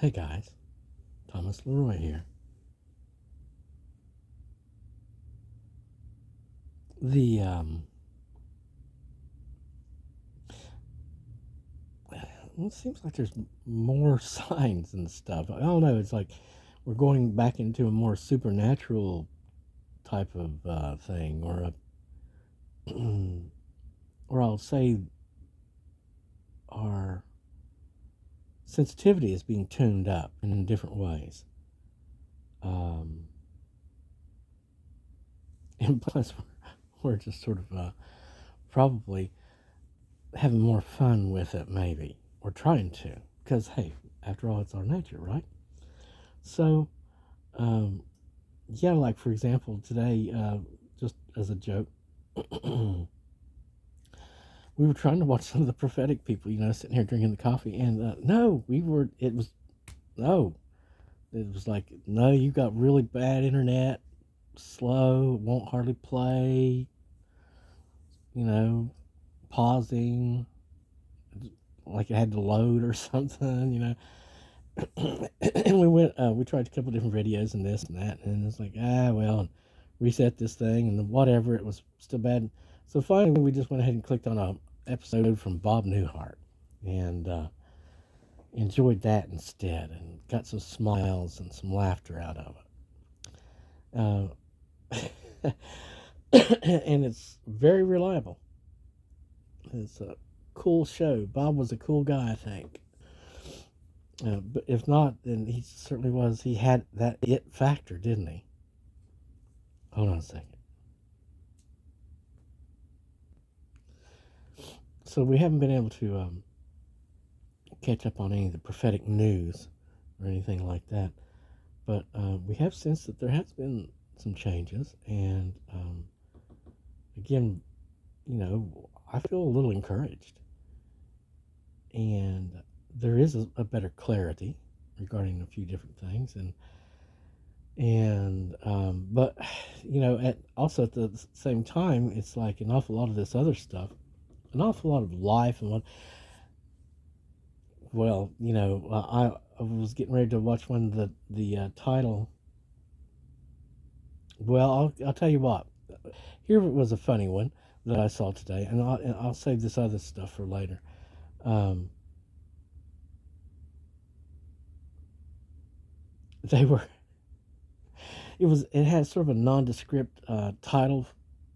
Hey guys, Thomas Leroy here. The It seems like there's more signs and stuff. I don't know. It's like we're going back into a more supernatural type of thing, or I'll say our sensitivity is being tuned up in different ways. Um, and plus, we're just sort of probably having more fun with it, maybe, or trying to, because hey, after all, it's our nature, right? So, um, yeah, like for example, today, just as a joke, we were trying to watch some of the prophetic people, sitting here drinking the coffee, and no, no, it was like, no, you got really bad internet, slow, won't hardly play, you know, pausing, like it had to load or something. And we tried a couple different videos and this and that, and it's like, well, reset this thing and whatever, it was still bad. So finally, we just went ahead and clicked on a episode from Bob Newhart, and enjoyed that instead, and got some smiles and some laughter out of it. And it's very reliable. It's a cool show. Bob was a cool guy, I think. But if not, then he certainly was. He had that it factor, didn't he? Hold on a second. So we haven't been able to catch up on any of the prophetic news or anything like that, but we have sensed that there has been some changes, and again, I feel a little encouraged, and there is a better clarity regarding a few different things, but at the same time, it's like an awful lot of this other stuff, an awful lot of life and what. Well, I was getting ready to watch one of the title. Well, I'll tell you what. Here was a funny one that I saw today, and I'll save this other stuff for later. Um, they were. It had sort of a nondescript title,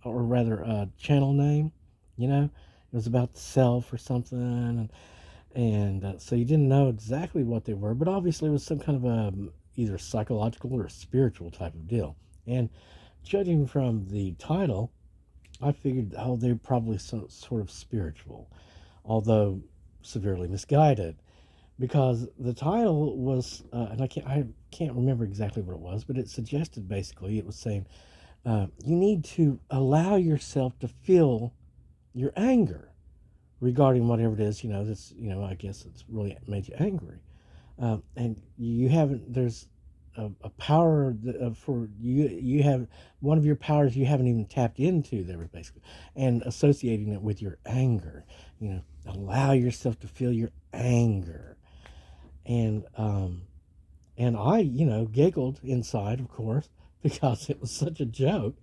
or rather, channel name. It was about the self or something, and so you didn't know exactly what they were, but obviously it was some kind of a either psychological or spiritual type of deal. And judging from the title, I figured, oh, they're probably some sort of spiritual, although severely misguided, because the title was, and I can't remember exactly what it was, but it suggested basically it was saying, you need to allow yourself to feel your anger regarding whatever it is, that's, I guess it's really made you angry. And you haven't, there's a power for you, you have one of your powers you haven't even tapped into there, basically, and associating it with your anger, allow yourself to feel your anger. And I, giggled inside, of course, because it was such a joke.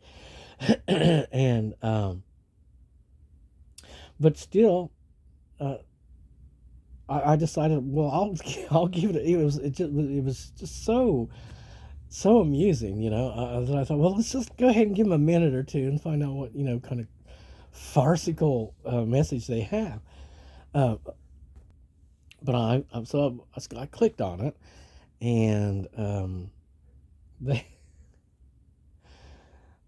And but still, uh, I decided, well, I'll give it. It was just so amusing, that I thought, well, let's just go ahead and give them a minute or two and find out what kind of farcical message they have. Uh, but I clicked on it, and they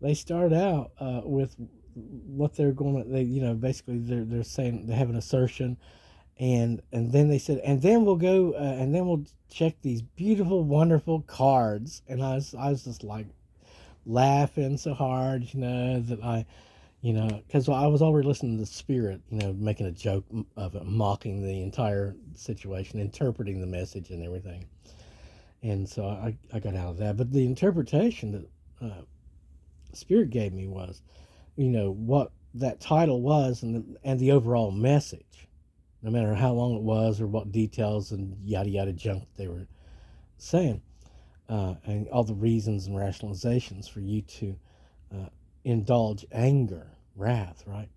they start out with what they're going to, they basically they're saying they have an assertion, and then they said, and then we'll go and then we'll check these beautiful, wonderful cards. And I was just like laughing so hard, that because I was already listening to the Spirit, making a joke of it, mocking the entire situation, interpreting the message and everything. And so I got out of that. But the interpretation that Spirit gave me was, what that title was, and the overall message, no matter how long it was or what details and yada yada junk they were, saying, and all the reasons and rationalizations for you to indulge anger, wrath, right?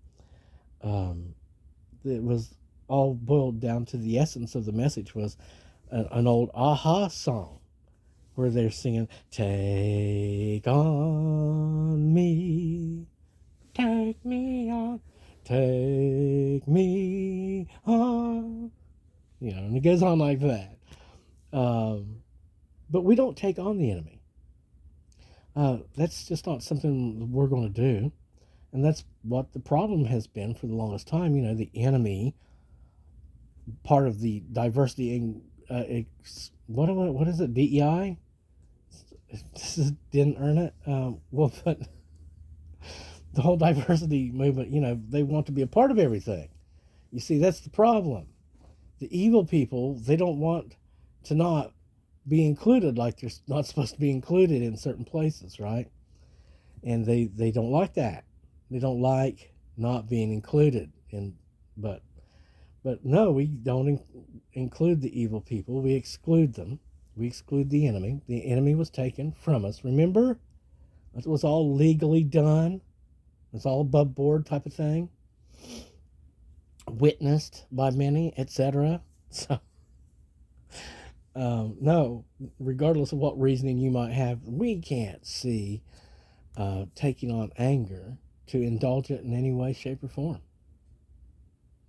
Um, it was all boiled down to the essence of the message was an old Aha song where they're singing, "Take on me, take me on, take me on." And it goes on like that. But we don't take on the enemy. That's just not something we're going to do. And that's what the problem has been for the longest time. The enemy, part of the diversity in what is it? DEI? Didn't earn it. Well, but the whole diversity movement, they want to be a part of everything. You see, that's the problem. The evil people, they don't want to not be included, like they're not supposed to be included in certain places, right? And they don't like that. They don't like not being included in, but no, we don't include the evil people. We exclude them. We exclude the enemy. The enemy was taken from us. Remember? It was all legally done. It's all above board type of thing. Witnessed by many, etc. So, no, regardless of what reasoning you might have, we can't see taking on anger to indulge it in any way, shape, or form.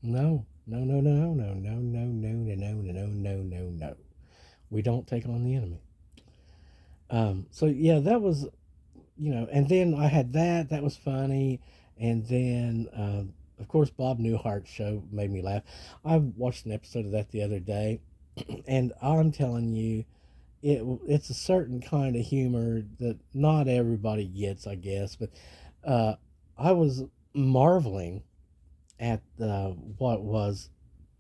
No, no, no, no, no, no, no, no, no, no, no, no, no, no. We don't take on the enemy. So yeah, that was, and then I had that. That was funny, and then of course Bob Newhart's show made me laugh. I watched an episode of that the other day, and I'm telling you, it's a certain kind of humor that not everybody gets, I guess. But I was marveling at what was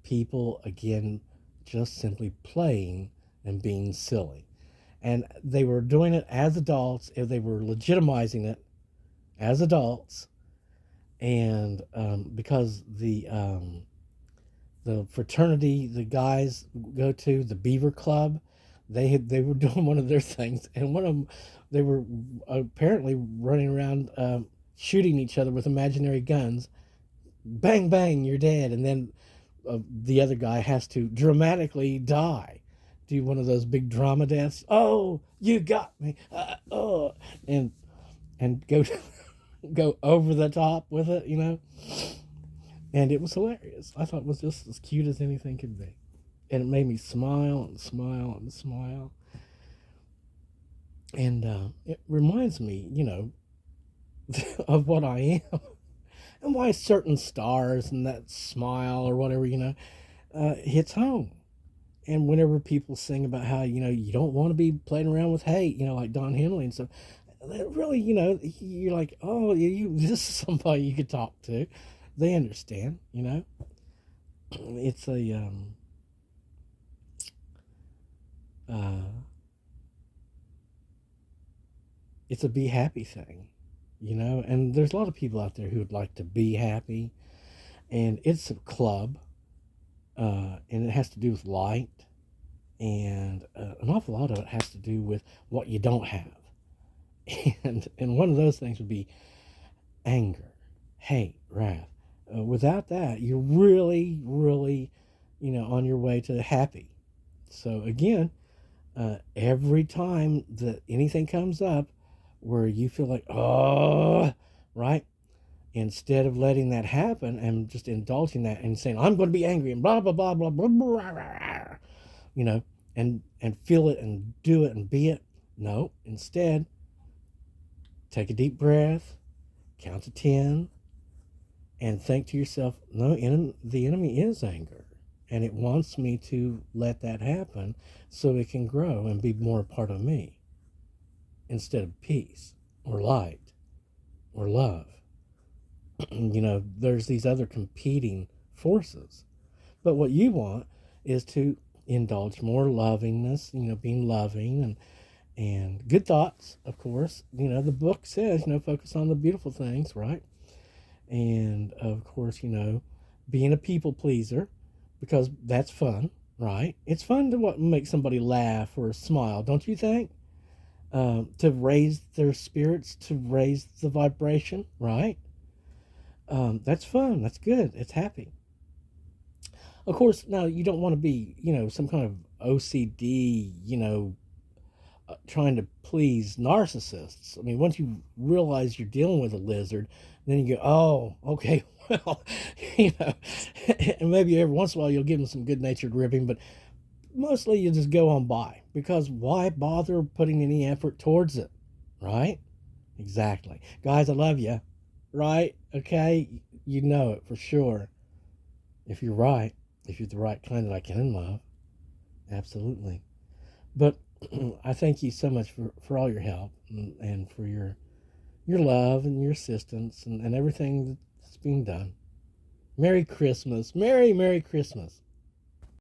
people again just simply playing and being silly, and they were doing it as adults. If they were legitimizing it as adults, and because the fraternity the guys go to, the Beaver Club, they were doing one of their things, and one of them, they were apparently running around shooting each other with imaginary guns. Bang bang, you're dead, and then the other guy has to dramatically die, do one of those big drama deaths. Oh, you got me. Oh, and go go over the top with it. And it was hilarious. I thought it was just as cute as anything could be. And it made me smile and smile and smile. And it reminds me, of what I am and why certain stars and that smile or whatever, hits home. And whenever people sing about how, you don't want to be playing around with hate, like Don Henley and stuff, that really, you're like, oh, this is somebody you could talk to. They understand. It's uh, it's a be happy thing, and there's a lot of people out there who would like to be happy, and it's a club, and it has to do with light, and an awful lot of it has to do with what you don't have, and one of those things would be anger, hate, wrath. Without that, you're really, really, on your way to happy. So again, every time that anything comes up where you feel like, oh, right, instead of letting that happen and just indulging that and saying, I'm going to be angry and blah, blah, blah, blah, blah, blah, blah, blah, and feel it and do it and be it. No, instead, take a deep breath, count to 10, and think to yourself, no, the enemy is anger. And it wants me to let that happen so it can grow and be more a part of me instead of peace or light or love. There's these other competing forces. But what you want is to indulge more lovingness, being loving and good thoughts, of course. The book says, focus on the beautiful things, right? And of course, being a people pleaser, because that's fun. right? It's fun to make somebody laugh or smile, don't you think? To raise their spirits, to raise the vibration, right? That's fun. That's good. It's happy. Of course, now you don't want to be, some kind of OCD, trying to please narcissists. I mean, once you realize you're dealing with a lizard, then you go, oh, okay, well, you know, and maybe every once in a while you'll give them some good natured ribbing, but mostly you just go on by because why bother putting any effort towards it, right? Exactly. Guys, I love you, right? Okay, you know it for sure. If you're right, if you're the right kind that I can love, absolutely. But I thank you so much for all your help and for your love and your assistance and everything that's being done. Merry Christmas. Merry Christmas.